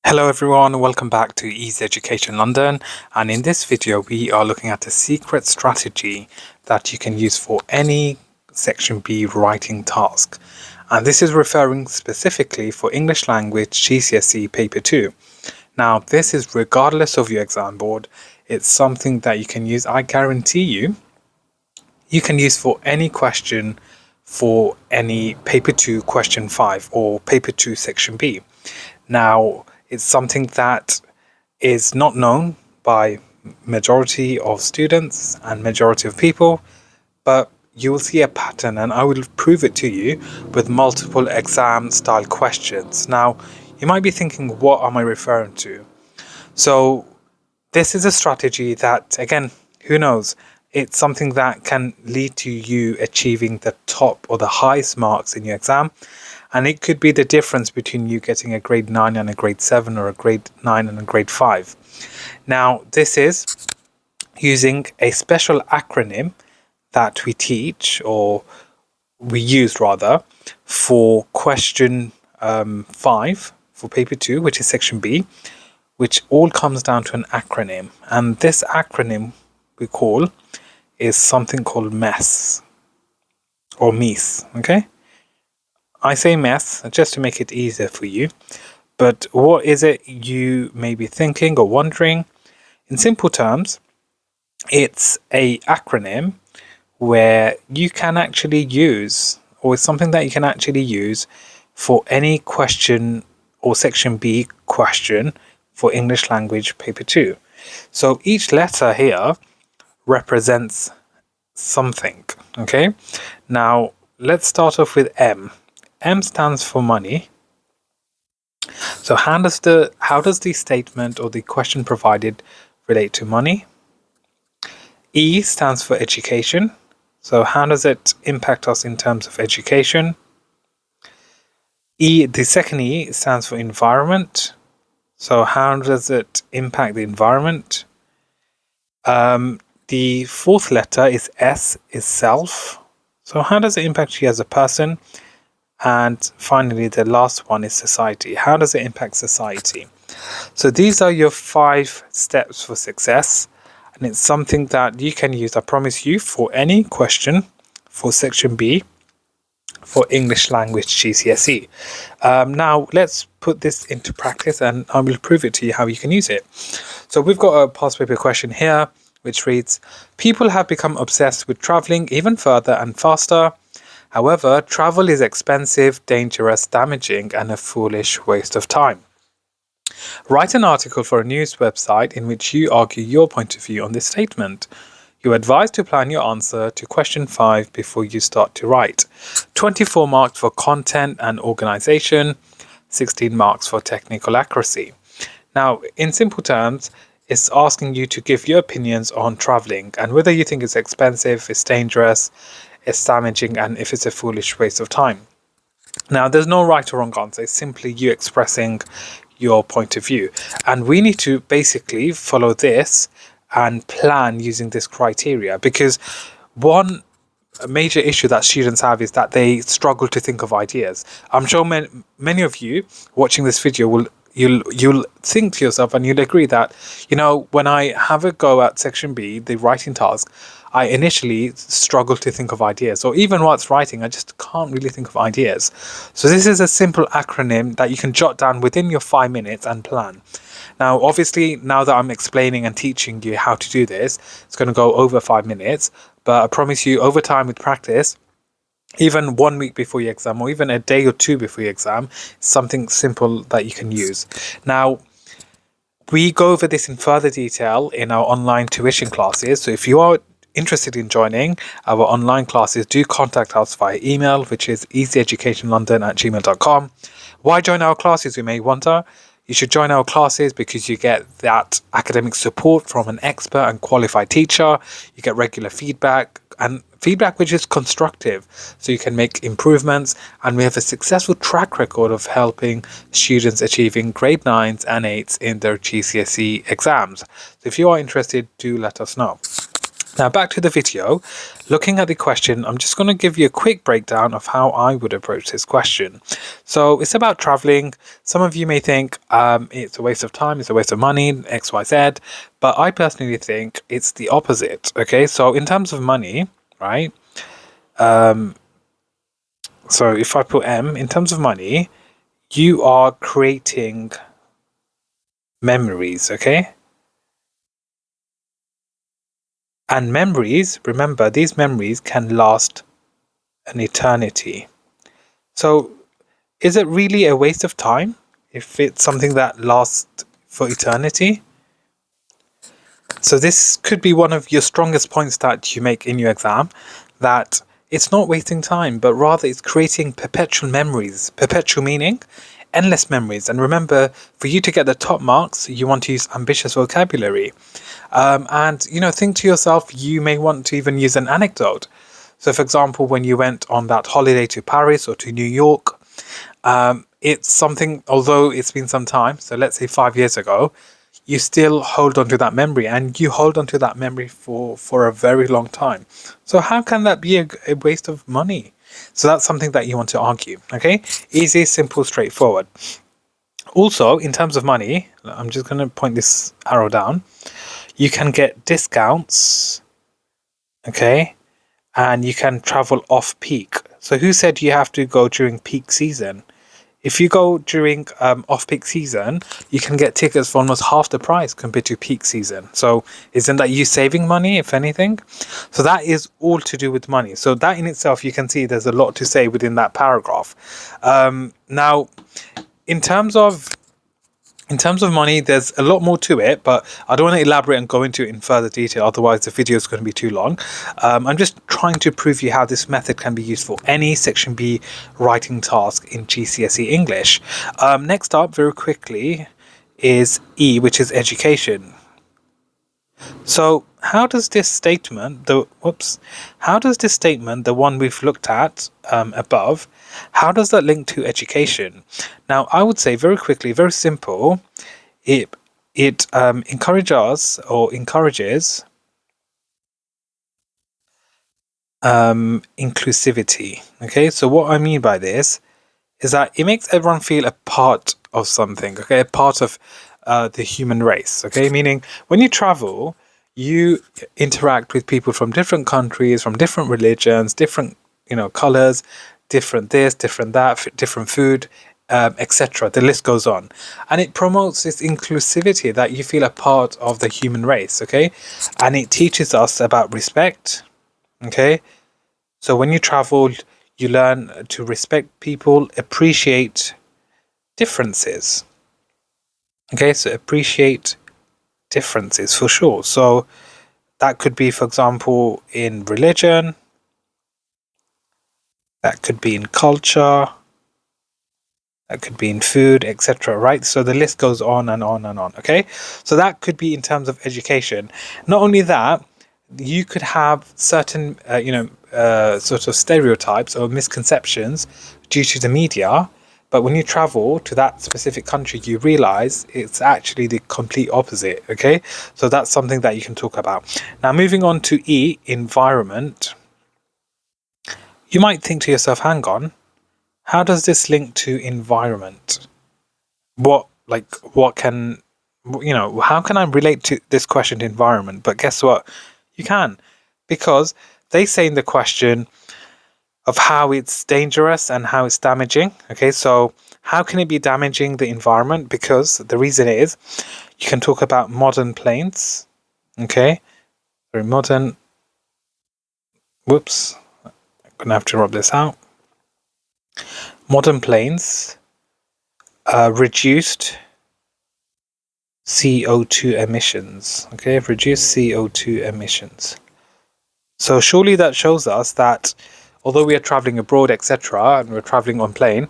Hello everyone, welcome back to Easy Education London, and in this video we are looking at a secret strategy that you can use for any Section B writing task, and this is referring specifically for English Language GCSE Paper 2. Now this is regardless of your exam board. It's something that you can use, I guarantee you can use for any question for any Paper 2 Question 5 or Paper 2 Section B. Now, it's something that is not known by majority of students and majority of people, but you will see a pattern, and I will prove it to you with multiple exam style questions. Now, you might be thinking, what am I referring to? So this is a strategy that, again, who knows? It's something that can lead to you achieving the top or the highest marks in your exam. And it could be the difference between you getting a grade 9 and a grade 7, or a grade 9 and a grade 5. Now, this is using a special acronym that we teach, or we use rather, for question 5 for paper 2, which is section B, which all comes down to an acronym. And this acronym we call is something called MESS or MEES, okay? I say MESS just to make it easier for you, but what is it you may be thinking or wondering? In simple terms, it's a acronym where you can actually use, or it's something that you can actually use for any question or section B question for English language paper 2. So each letter here represents something, okay? Now let's start off with M. M stands for money. So how does the statement or the question provided relate to money? E stands for education. So how does it impact us in terms of education? The second E stands for environment. So how does it impact the environment? The fourth letter is S, is self. So how does it impact you as a person? And finally, the last one is society. How does it impact society? So these are your 5 steps for success, and it's something that you can use, I promise you, for any question for section B for English language GCSE. Now let's put this into practice, and I will prove it to you how you can use it. So we've got a past paper question here which reads, people have become obsessed with traveling even further and faster. However, travel is expensive, dangerous, damaging, and a foolish waste of time. Write an article for a news website in which you argue your point of view on this statement. You are advised to plan your answer to question 5 before you start to write. 24 marks for content and organization, 16 marks for technical accuracy. Now, in simple terms, it's asking you to give your opinions on traveling and whether you think it's expensive, it's dangerous, it's damaging, and if it's a foolish waste of time. Now, there's no right or wrong answer. It's simply you expressing your point of view. And we need to basically follow this and plan using this criteria, because one major issue that students have is that they struggle to think of ideas. I'm sure many of you watching this video you'll think to yourself, and you'll agree that, when I have a go at section B, the writing task, I initially struggle to think of ideas, or even whilst writing, I just can't really think of ideas. So this is a simple acronym that you can jot down within your 5 minutes and plan. Now, obviously, now that I'm explaining and teaching you how to do this, it's going to go over 5 minutes, but I promise you, over time with practice, even 1 week before your exam, or even a day or 2 before your exam, something simple that you can use. Now, we go over this in further detail in our online tuition classes. So if you are interested in joining our online classes, do contact us via email, which is easyeducationlondon@gmail.com. Why join our classes, you may wonder? You should join our classes because you get that academic support from an expert and qualified teacher. You get regular feedback, and feedback which is constructive, so you can make improvements. And we have a successful track record of helping students achieving grade 9s and 8s in their GCSE exams. So if you are interested, do let us know. Now back to the video. Looking at the question, I'm just going to give you a quick breakdown of how I would approach this question. So it's about traveling. Some of you may think it's a waste of time, it's a waste of money, XYZ, but I personally think it's the opposite. Okay, so in terms of money, right? So if I put M, in terms of money, you are creating memories, okay? And memories, remember, these memories can last an eternity. So is it really a waste of time if it's something that lasts for eternity? So this could be one of your strongest points that you make in your exam, that it's not wasting time, but rather it's creating perpetual memories. Perpetual meaning endless memories. And remember, for you to get the top marks, you want to use ambitious vocabulary. And, think to yourself, you may want to even use an anecdote. So, for example, when you went on that holiday to Paris or to New York, it's something, although it's been some time, so let's say 5 years ago, you still hold on to that memory, and you hold on to that memory for a very long time. So how can that be a waste of money? So that's something that you want to argue. Okay, easy, simple, straightforward. Also, in terms of money, I'm just going to point this arrow down. You can get discounts, okay, and you can travel off peak. So who said you have to go during peak season? If you go during off-peak season, you can get tickets for almost half the price compared to peak season. So isn't that you saving money, if anything? So that is all to do with money. So that in itself, you can see there's a lot to say within that paragraph. Now, in terms of money, there's a lot more to it, but I don't want to elaborate and go into it in further detail. Otherwise, the video is going to be too long. I'm just trying to prove you how this method can be used for any Section B writing task in GCSE English. Next up, very quickly, is E, which is education. So how does this statement, the one we've looked at above, how does that link to education? Now, I would say very quickly, very simple, it encourages inclusivity. Okay, so what I mean by this is that it makes everyone feel a part of something, okay, a part of the human race, okay, meaning when you travel, you interact with people from different countries, from different religions, different, colors, different this, different that, different food, etc. The list goes on. And it promotes this inclusivity that you feel a part of the human race, okay, and it teaches us about respect, okay. So when you travel, you learn to respect people, appreciate differences. Okay, so appreciate differences for sure. So that could be, for example, in religion, that could be in culture, that could be in food, etc. Right? So the list goes on and on and on. Okay, so that could be in terms of education. Not only that, you could have certain, sort of stereotypes or misconceptions due to the media. But when you travel to that specific country, you realize it's actually the complete opposite. Okay, so that's something that you can talk about. Now, moving on to E, environment. You might think to yourself, hang on, how does this link to environment? How can I relate to this question to environment? But guess what? You can, because they say in the question of how it's dangerous and how it's damaging. Okay, so how can it be damaging the environment? Because the reason is you can talk about modern planes. Okay, very modern. Whoops, I'm gonna have to rub this out. Modern planes reduced CO2 emissions. Okay, reduced CO2 emissions. So surely that shows us that although we are traveling abroad, etc., and we're traveling on plane,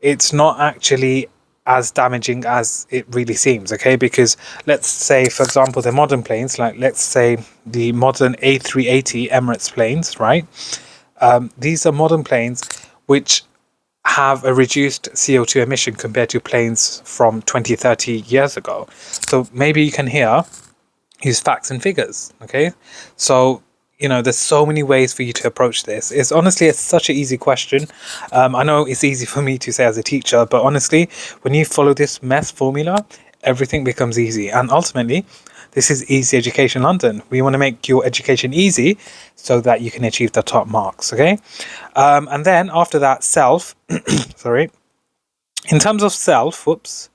it's not actually as damaging as it really seems, okay? Because let's say, for example, the modern planes, like let's say the modern A380 Emirates planes, right? These are modern planes which have a reduced CO2 emission compared to planes from 20, 30 years ago. So maybe you can hear use facts and figures. Okay, so there's so many ways for you to approach this. It's such an easy question. I know it's easy for me to say as a teacher, but honestly, when you follow this MESS formula, everything becomes easy. And ultimately, this is Easy Education London. We want to make your education easy so that you can achieve the top marks. Okay, and then after that, self. Sorry. In terms of self, whoops,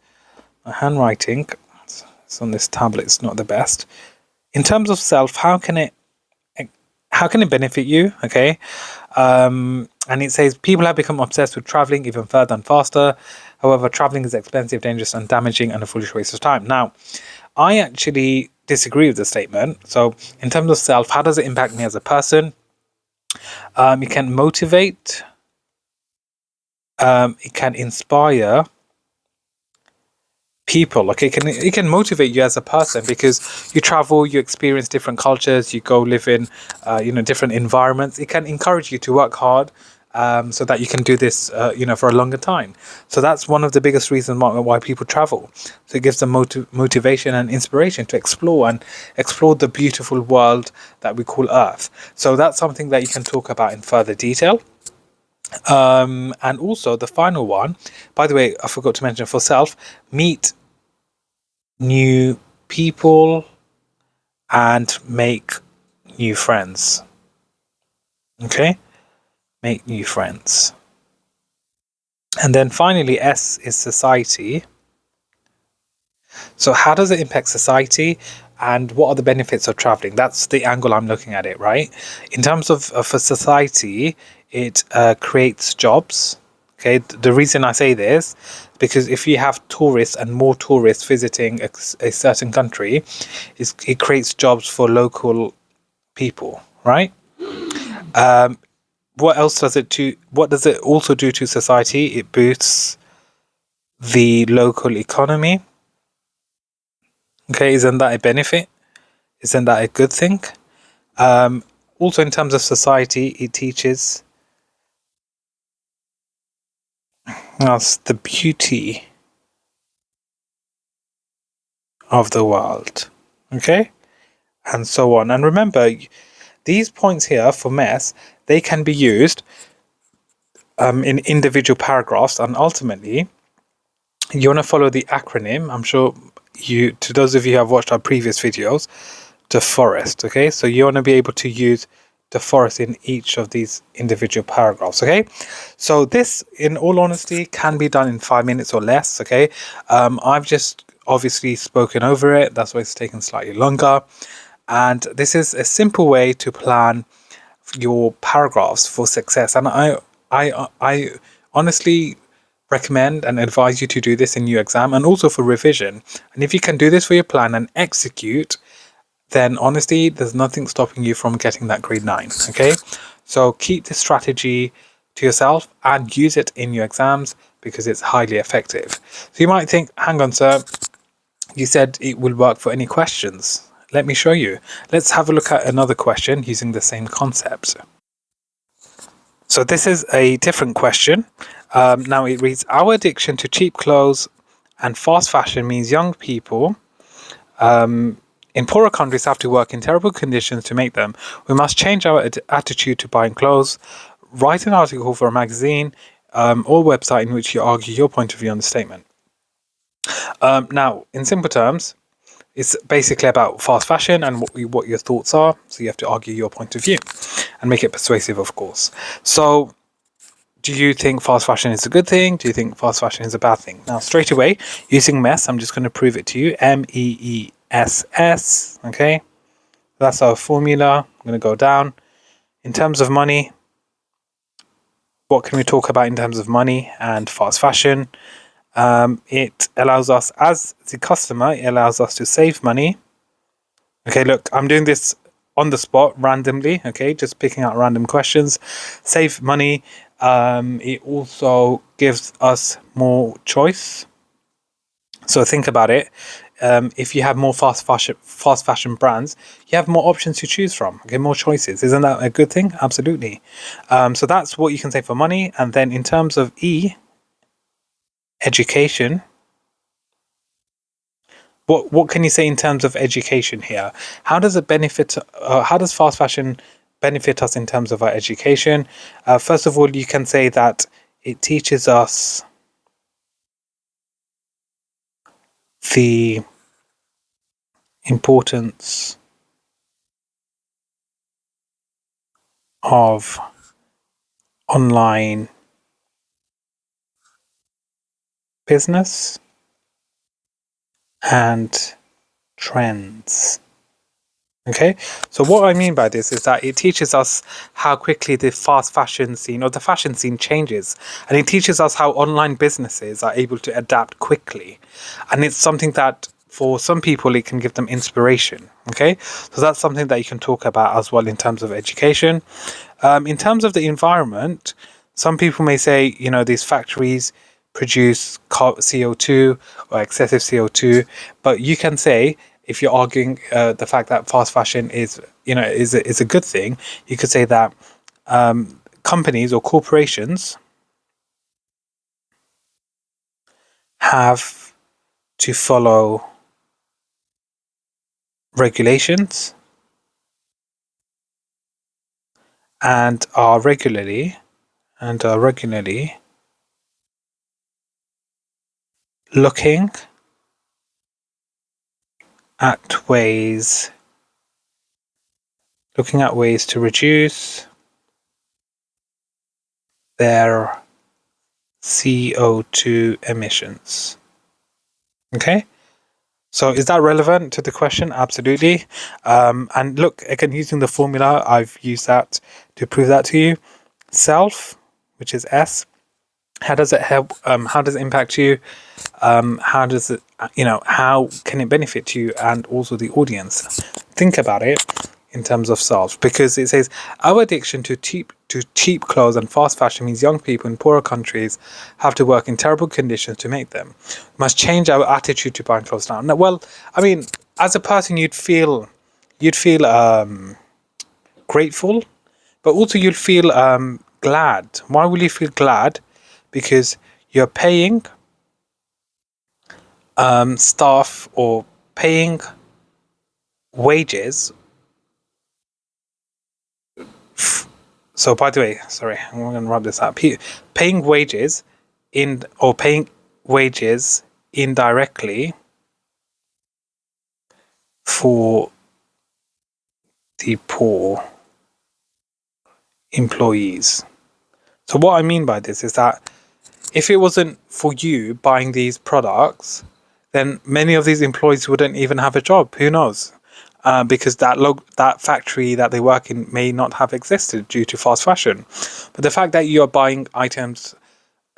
my handwriting, it's on this tablet, it's not the best. In terms of self, how can it benefit you? Okay, and it says people have become obsessed with traveling even further and faster. However, traveling is expensive, dangerous, and damaging, and a foolish waste of time. Now, I actually disagree with the statement. So, in terms of self, how does it impact me as a person? It can motivate. It can inspire people. Okay, it can motivate you as a person because you travel, you experience different cultures, you go live in different environments. It can encourage you to work hard, so that you can do this for a longer time. So that's one of the biggest reasons why people travel. So it gives them motivation and inspiration to explore the beautiful world that we call Earth. So that's something that you can talk about in further detail. And also the final one, by the way, I forgot to mention, for self, meet new people and make new friends. Okay, make new friends. And then finally, S is society. So how does it impact society, and what are the benefits of traveling? That's the angle I'm looking at it, right? In terms of for society, it creates jobs. Okay, the reason I say this, because if you have tourists and more tourists visiting a certain country, it creates jobs for local people, right? What else does it do? What does it also do to society? It boosts the local economy. Okay, isn't that a benefit? Isn't that a good thing? Also, in terms of society, it teaches us the beauty of the world. Okay, and so on. And remember, these points here for MESS, they can be used in individual paragraphs, and ultimately, you want to follow the acronym. I'm sure to those of you who have watched our previous videos, the forest. Okay, so you want to be able to use the forest in each of these individual paragraphs. Okay, so this, in all honesty, can be done in 5 minutes or less. Okay, I've just obviously spoken over it, that's why it's taken slightly longer. And this is a simple way to plan your paragraphs for success. And I honestly recommend and advise you to do this in your exam and also for revision. And if you can do this for your plan and execute, then honestly, there's nothing stopping you from getting that grade 9. Okay, so keep this strategy to yourself and use it in your exams because it's highly effective. So you might think, hang on, sir, you said it will work for any questions. Let me show you. Let's have a look at another question using the same concept. So this is a different question. Now it reads, our addiction to cheap clothes and fast fashion means young people in poorer countries have to work in terrible conditions to make them. We must change our attitude to buying clothes. Write an article for a magazine or website in which you argue your point of view on the statement. Now, in simple terms, it's basically about fast fashion and what your thoughts are. So you have to argue your point of view and make it persuasive, of course. So do you think fast fashion is a good thing? Do you think fast fashion is a bad thing? Now, straight away, using MESS, I'm just going to prove it to you. MEESS. Okay, that's our formula. I'm going to go down. In terms of money, what can we talk about in terms of money and fast fashion? It allows us, as the customer, it allows us to save money. Okay, look, I'm doing this on the spot randomly. Okay, just picking out random questions. Save money. It also gives us more choice. So think about it. If you have more fast fashion brands, you have more options to choose from. Okay, more choices. Isn't that a good thing? Absolutely. So that's what you can say for money. And then in terms of education, What can you say in terms of education here? How does it benefit? How does fast fashion benefit us in terms of our education? First of all, you can say that it teaches us the importance of online business and trends. Okay, so what I mean by this is that it teaches us how quickly the fast fashion scene or the fashion scene changes, and it teaches us how online businesses are able to adapt quickly. And it's something that for some people it can give them inspiration. Okay, so that's something that you can talk about as well in terms of education. In terms of the environment, some people may say, these factories produce CO2 or excessive CO2, but you can say, if you're arguing the fact that fast fashion is a good thing, you could say that companies or corporations have to follow regulations and are regularly looking at ways to reduce their CO2 emissions. Okay, so is that relevant to the question? Absolutely. And look, again, using the formula, I've used that to prove that to you. Self, which is S, how does it help? How does it impact you? How does it, how can it benefit you and also the audience? Think about it in terms of self, because it says our addiction to cheap clothes and fast fashion means young people in poorer countries have to work in terrible conditions to make them. We must change our attitude to buying clothes now. Well, I mean, as a person, you'd feel grateful, but also you'd feel glad. Why will you feel glad? Because you're paying staff or paying wages. So, by the way, sorry, I'm going to rub this out. Paying wages paying wages indirectly for the poor employees. So, what I mean by this is that if it wasn't for you buying these products, then many of these employees wouldn't even have a job. Who knows? Because that factory that they work in may not have existed due to fast fashion. But the fact that you're buying items,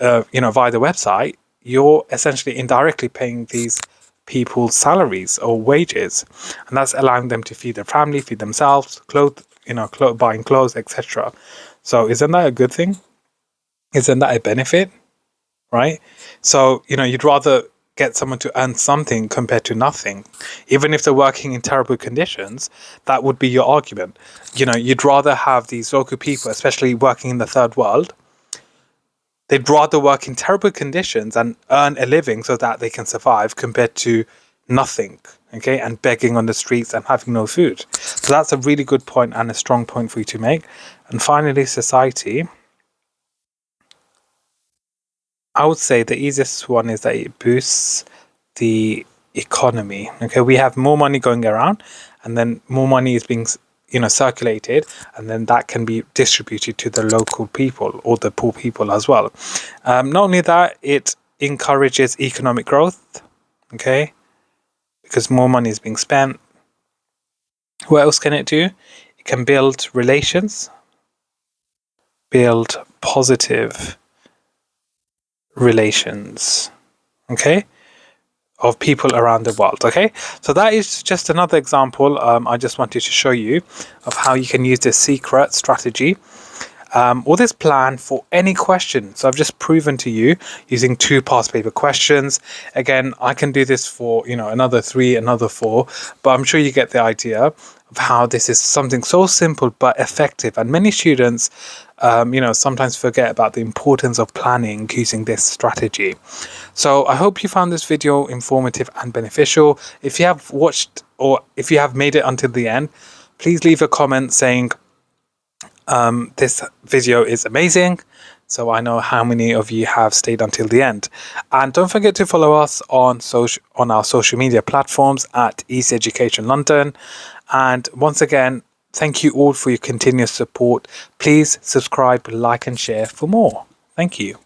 via the website, you're essentially indirectly paying these people's salaries or wages, and that's allowing them to feed their family, feed themselves, buying clothes, etc. So, isn't that a good thing? Isn't that a benefit? Right? So, you'd rather get someone to earn something compared to nothing. Even if they're working in terrible conditions, that would be your argument. You'd rather have these local people, especially working in the third world, they'd rather work in terrible conditions and earn a living so that they can survive compared to nothing, okay, and begging on the streets and having no food. So that's a really good point and a strong point for you to make. And finally, society. I would say the easiest one is that it boosts the economy. Okay, we have more money going around, and then more money is being circulated, and then that can be distributed to the local people or the poor people as well. Not only that, it encourages economic growth. Okay, because more money is being spent. What else can it do? It can build relations, build positive relations, okay, of people around the world. Okay, so that is just another example. I just wanted to show you of how you can use this secret strategy or this plan for any question. So I've just proven to you using 2 past paper questions. Again, I can do this for another 3, another 4, but I'm sure you get the idea of of how this is something so simple but effective, and many students sometimes forget about the importance of planning using this strategy. So I hope you found this video informative and beneficial. If you have watched, or if you have made it until the end, please leave a comment saying this video is amazing, so I know how many of you have stayed until the end. And don't forget to follow us on our social media platforms at East Education London. And once again, thank you all for your continuous support. Please subscribe, like and share for more. Thank you.